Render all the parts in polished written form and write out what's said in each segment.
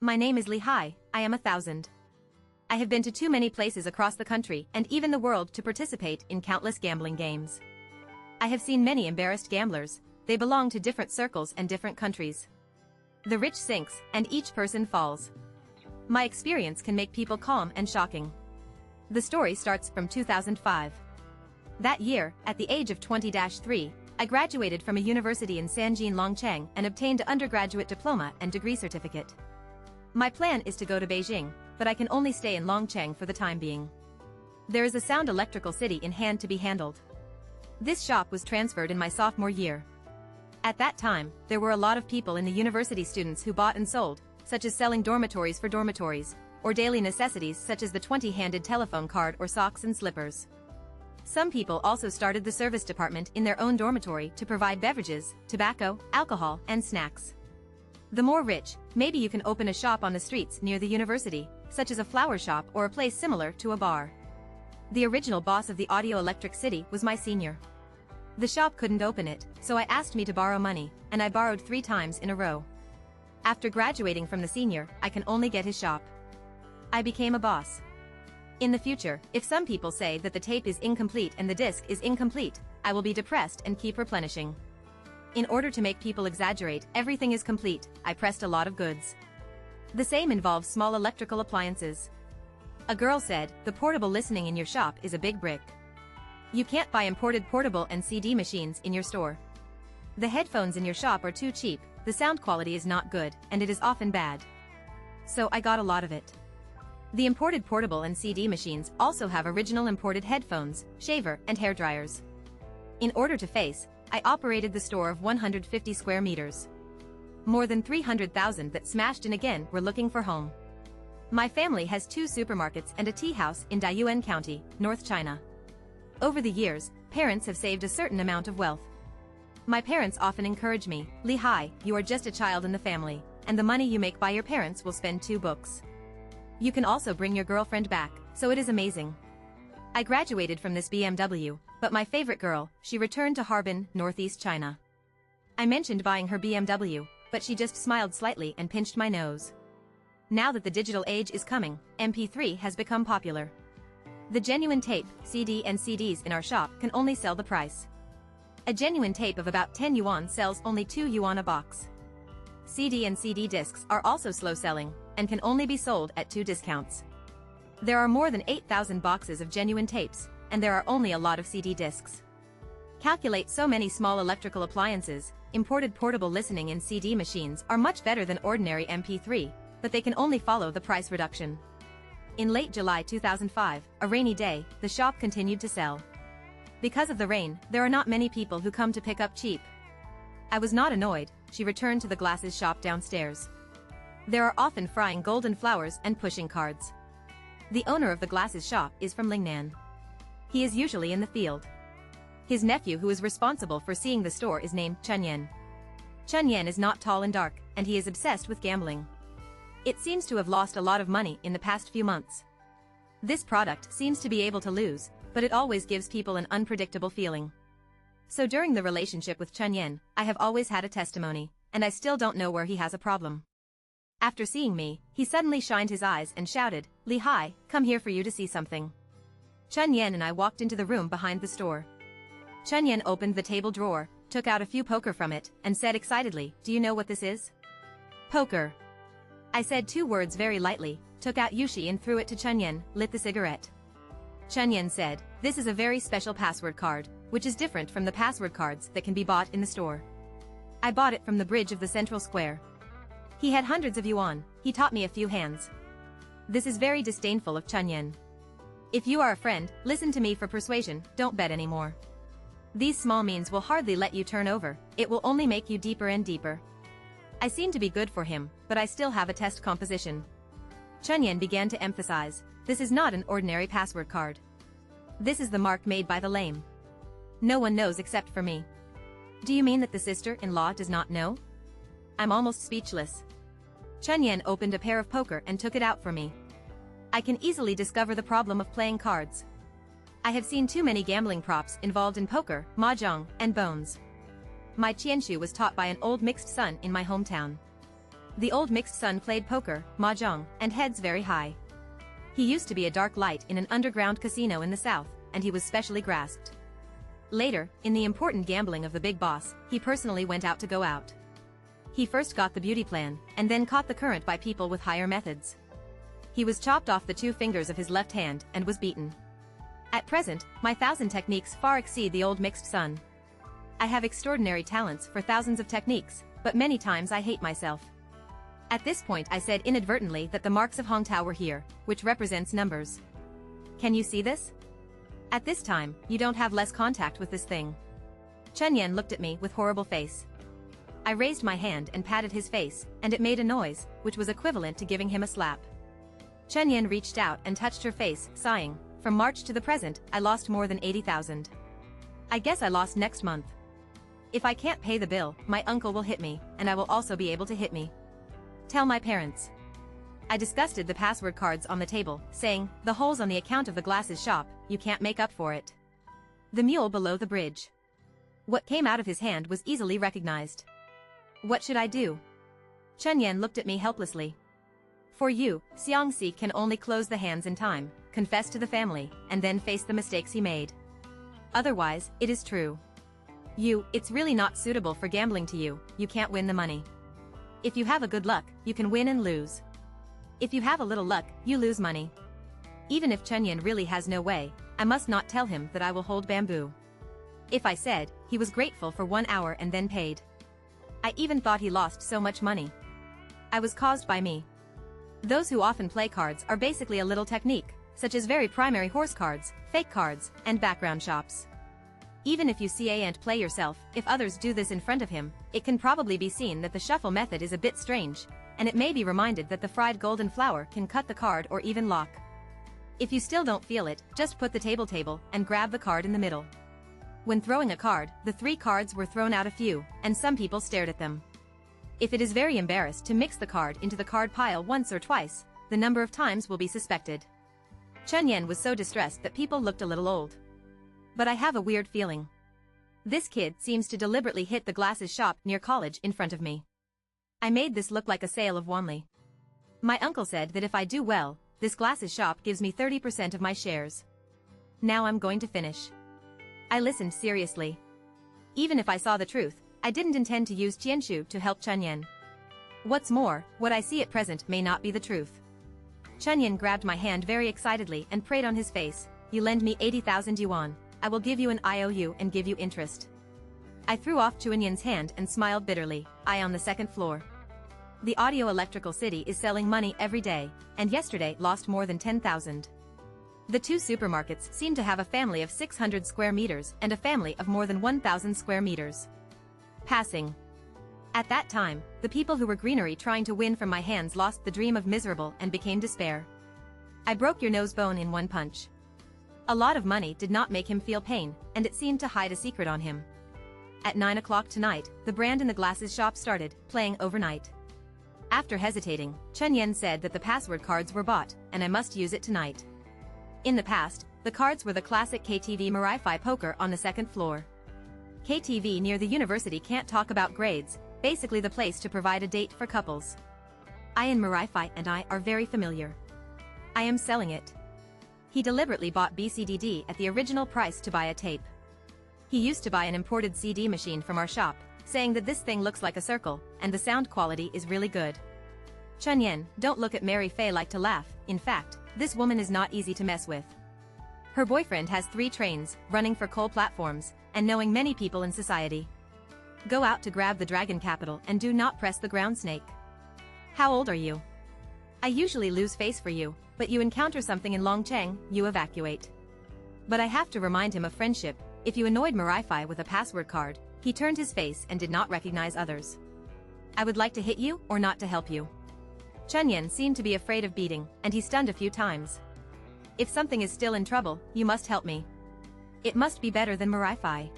My name is Lehigh, I am 1,000. I have been to too many places across the country and even the world to participate in countless gambling games. I have seen many embarrassed gamblers, they belong to different circles and different countries. The rich sinks, and each person falls. My experience can make people calm and shocking. The story starts from 2005. That year, at the age of 20-3, I graduated from a university in Sanjin Longcheng and obtained an undergraduate diploma and degree certificate. My plan is to go to Beijing, but I can only stay in Longcheng for the time being. There is a sound electrical city in hand to be handled. This shop was transferred in my sophomore year. At that time, there were a lot of people in the university students who bought and sold, such as selling dormitories for dormitories, or daily necessities such as the 20-handed telephone card or socks and slippers. Some people also started the service department in their own dormitory to provide beverages, tobacco, alcohol, and snacks. The more rich, maybe you can open a shop on the streets near the university, such as a flower shop or a place similar to a bar. The original boss of the Audio Electric City was my senior. The shop couldn't open it, so I asked me to borrow money, and I borrowed 3 times in a row. After graduating from the senior, I can only get his shop. I became a boss. In the future, if some people say that the tape is incomplete and the disc is incomplete, I will be depressed and keep replenishing. In order to make people exaggerate, everything is complete, I pressed a lot of goods. The same involves small electrical appliances. A girl said, the portable listening in your shop is a big brick. You can't buy imported portable and CD machines in your store. The headphones in your shop are too cheap, the sound quality is not good, and it is often bad. So I got a lot of it. The imported portable and CD machines also have original imported headphones, shaver, and hair dryers. In order to face, I operated the store of 150 square meters. More than 300,000 that smashed in again were looking for home. My family has 2 supermarkets and a tea house in Dayuan County, North China. Over the years, parents have saved a certain amount of wealth. My parents often encourage me, Lehigh, you are just a child in the family, and the money you make by your parents will spend 2 books. You can also bring your girlfriend back, so it is amazing. I graduated from this BMW, but my favorite girl, she returned to Harbin, Northeast China. I mentioned buying her BMW, but she just smiled slightly and pinched my nose. Now that the digital age is coming, MP3 has become popular. The genuine tape, CD and CDs in our shop can only sell the price. A genuine tape of about 10 yuan sells only 2 yuan a box. CD and CD discs are also slow selling, and can only be sold at 2 discounts. There are more than 8,000 boxes of genuine tapes, and there are only a lot of CD discs. Calculate so many small electrical appliances, imported portable listening and CD machines are much better than ordinary MP3, but they can only follow the price reduction. In late July 2005, a rainy day, the shop continued to sell. Because of the rain, there are not many people who come to pick up cheap. I was not annoyed, she returned to the glasses shop downstairs. There are often frying golden flowers and pushing cards. The owner of the glasses shop is from Lingnan. He is usually in the field. His nephew who is responsible for seeing the store is named Chunyan. Chunyan is not tall and dark, and he is obsessed with gambling. It seems to have lost a lot of money in the past few months. This product seems to be able to lose, but it always gives people an unpredictable feeling. So during the relationship with Chunyan, I have always had a testimony, and I still don't know where he has a problem. After seeing me, he suddenly shined his eyes and shouted, Lehigh, come here for you to see something. Chunyan and I walked into the room behind the store. Chunyan opened the table drawer, took out a few poker from it, and said excitedly, do you know what this is? Poker. I said 2 words very lightly, took out Yushi and threw it to Chunyan, lit the cigarette. Chunyan said, this is a very special password card, which is different from the password cards that can be bought in the store. I bought it from the bridge of the central square. He had hundreds of yuan, he taught me a few hands. This is very disdainful of Chunyan. If you are a friend, listen to me for persuasion, don't bet anymore. These small means will hardly let you turn over, it will only make you deeper and deeper. I seem to be good for him, but I still have a test composition. Chunyan began to emphasize, this is not an ordinary password card. This is the mark made by the lame. No one knows except for me. Do you mean that the sister-in-law does not know? I'm almost speechless. Chunyan opened a pair of poker and took it out for me. I can easily discover the problem of playing cards. I have seen too many gambling props involved in poker, mahjong, and bones. My qianshu was taught by an old mixed son in my hometown. The old mixed son played poker, mahjong, and heads very high. He used to be a dark light in an underground casino in the south, and he was specially grasped. Later, in the important gambling of the big boss, he personally went out to go out. He first got the beauty plan, and then caught the current by people with higher methods. He was chopped off the 2 fingers of his left hand, and was beaten. At present, my 1,000 techniques far exceed the old mixed son. I have extraordinary talents for thousands of techniques, but many times I hate myself. At this point I said inadvertently that the marks of Hongtao were here, which represents numbers. Can you see this? At this time, you don't have less contact with this thing. Chen Yan looked at me with horrible face. I raised my hand and patted his face, and it made a noise, which was equivalent to giving him a slap. Chen Yan reached out and touched her face, sighing, "From March to the present, I lost more than 80,000. I guess I lost next month. If I can't pay the bill, my uncle will hit me, and I will also be able to hit me. Tell my parents." I disgusted the password cards on the table, saying, "The holes on the account of the glasses shop, you can't make up for it." The mule below the bridge. What came out of his hand was easily recognized. What should I do? Chen Yan looked at me helplessly. For you, Xiangxi can only close the hands in time, confess to the family, and then face the mistakes he made. Otherwise, it is true. It's really not suitable for gambling to you, you can't win the money. If you have a good luck, you can win and lose. If you have a little luck, you lose money. Even if Chen Yan really has no way, I must not tell him that I will hold bamboo. If I said, he was grateful for 1 hour and then paid. I even thought he lost so much money. I was caused by me. Those who often play cards are basically a little technique, such as very primary horse cards, fake cards, and background shops. Even if you CA and play yourself, if others do this in front of him, it can probably be seen that the shuffle method is a bit strange, and it may be reminded that the fried golden flour can cut the card or even lock. If you still don't feel it, just put the table and grab the card in the middle. When throwing a card, the 3 cards were thrown out a few, and some people stared at them. If it is very embarrassed to mix the card into the card pile once or twice, the number of times will be suspected. Chen Yan was so distressed that people looked a little old. But I have a weird feeling. This kid seems to deliberately hit the glasses shop near college in front of me. I made this look like a sale of Wanli. My uncle said that if I do well, this glasses shop gives me 30% of my shares. Now I'm going to finish. I listened seriously. Even if I saw the truth, I didn't intend to use Qianshu to help Chen Yan. What's more, what I see at present may not be the truth. Chen Yan grabbed my hand very excitedly and prayed on his face, "You lend me 80,000 yuan. I will give you an IOU and give you interest." I threw off Chuan Yan's hand and smiled bitterly, I on the 2nd floor. The audio electrical city is selling money every day, and yesterday lost more than 10,000. The 2 supermarkets seem to have a family of 600 square meters and a family of more than 1,000 square meters. Passing. At that time, the people who were greenery trying to win from my hands lost the dream of miserable and became despair. I broke your nose bone in 1 punch. A lot of money did not make him feel pain, and it seemed to hide a secret on him. At 9 o'clock tonight, the brand in the glasses shop started, playing overnight. After hesitating, Chen Yan said that the password cards were bought, and I must use it tonight. In the past, the cards were the classic KTV Marifai poker on the 2nd floor. KTV near the university can't talk about grades, basically the place to provide a date for couples. I and Marifai and I are very familiar. I am selling it. He deliberately bought BCDD at the original price to buy a tape. He used to buy an imported CD machine from our shop, saying that this thing looks like a circle, and the sound quality is really good. Chen Yan, don't look at Mary Fay like to laugh, in fact, this woman is not easy to mess with. Her boyfriend has 3 trains, running for coal platforms, and knowing many people in society. Go out to grab the dragon capital and do not press the ground snake. How old are you? I usually lose face for you, but you encounter something in Longcheng, you evacuate. But I have to remind him of friendship, if you annoyed Marifai with a password card, he turned his face and did not recognize others. I would like to hit you or not to help you. Chen Yan seemed to be afraid of beating, and he stunned a few times. If something is still in trouble, you must help me. It must be better than Marifai.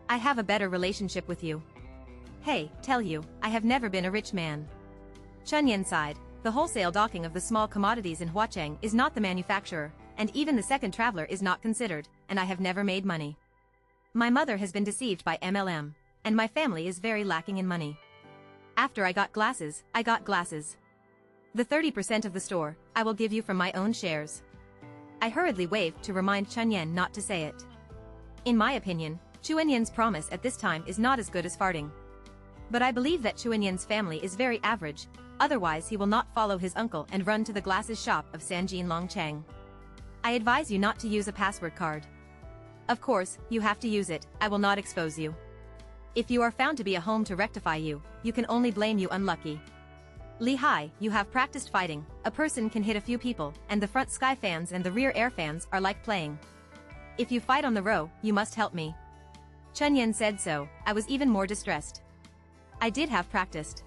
I have a better relationship with you. Hey, tell you, I have never been a rich man. Chen Yan sighed. The wholesale docking of the small commodities in Huacheng is not the manufacturer, and even the second traveler is not considered, and I have never made money. My mother has been deceived by MLM, and my family is very lacking in money. After I got glasses, I got glasses. The 30% of the store, I will give you from my own shares. I hurriedly waved to remind Chunyan not to say it. In my opinion, Chuenyan's promise at this time is not as good as farting. But I believe that Chuenyan's family is very average, otherwise he will not follow his uncle and run to the glasses shop of Sanjin Longchang. I advise you not to use a password card. Of course, you have to use it, I will not expose you. If you are found to be a home to rectify you, you can only blame you unlucky. Li Hai, you have practiced fighting, a person can hit a few people, and the front sky fans and the rear air fans are like playing. If you fight on the row, you must help me. Chunyan said so, I was even more distressed. I did have practiced.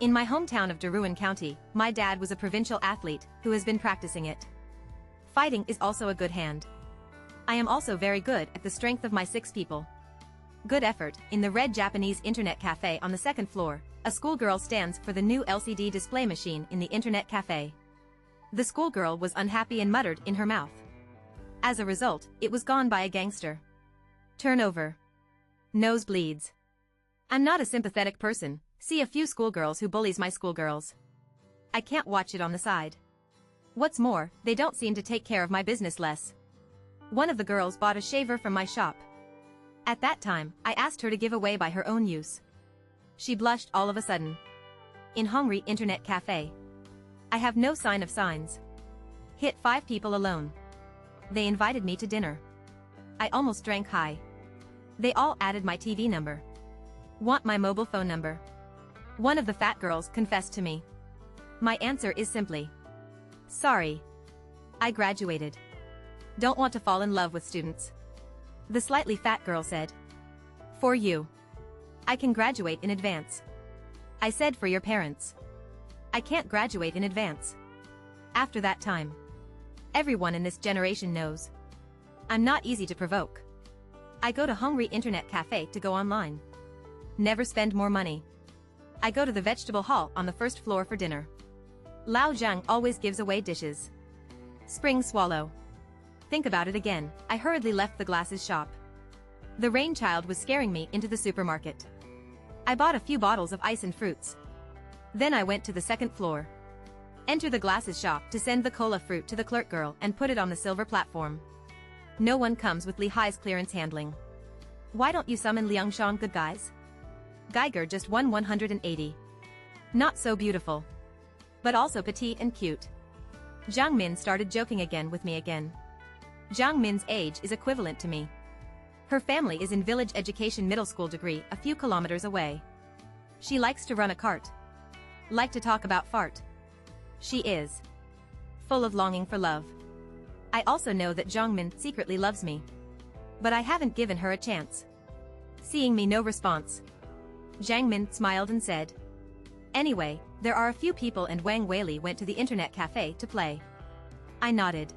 In my hometown of Daruan County, my dad was a provincial athlete who has been practicing it. Fighting is also a good hand. I am also very good at the strength of my 6 people. Good effort. In the red Japanese internet cafe on the 2nd floor, a schoolgirl stands for the new LCD display machine in the internet cafe. The schoolgirl was unhappy and muttered in her mouth. As a result, it was gone by a gangster. Turnover. Nose bleeds. I'm not a sympathetic person, see a few schoolgirls who bullies my schoolgirls. I can't watch it on the side. What's more, they don't seem to take care of my business less. One of the girls bought a shaver from my shop. At that time, I asked her to give away by her own use. She blushed all of a sudden. In Hungry Internet Cafe. I have no sign of signs. Hit 5 people alone. They invited me to dinner. I almost drank high. They all added my TV number. Want my mobile phone number? One of the fat girls confessed to me. My answer is simply, sorry. I graduated. Don't want to fall in love with students. The slightly fat girl said, for you. I can graduate in advance. I said for your parents. I can't graduate in advance. After that time. Everyone in this generation knows. I'm not easy to provoke. I go to Hungry Internet Cafe to go online. Never spend more money. I go to the vegetable hall on the 1st floor for dinner. Lao Zhang always gives away dishes. Spring swallow. Think about it again, I hurriedly left the glasses shop. The rain child was scaring me into the supermarket. I bought a few bottles of ice and fruits. Then I went to the 2nd floor. Enter the glasses shop to send the cola fruit to the clerk girl and put it on the silver platform. No one comes with Li Hai's clearance handling. Why don't you summon Liangshan good guys? Geiger just won 180. Not so beautiful. But also petite and cute. Jiang Min started joking again with me again. Jiang Min's age is equivalent to me. Her family is in village education middle school degree a few kilometers away. She likes to run a cart. Like to talk about fart. She is full of longing for love. I also know that Jiang Min secretly loves me. But I haven't given her a chance. Seeing me no response. Jiang Min smiled and said, anyway, there are a few people and Wang Weili went to the internet cafe to play. I nodded.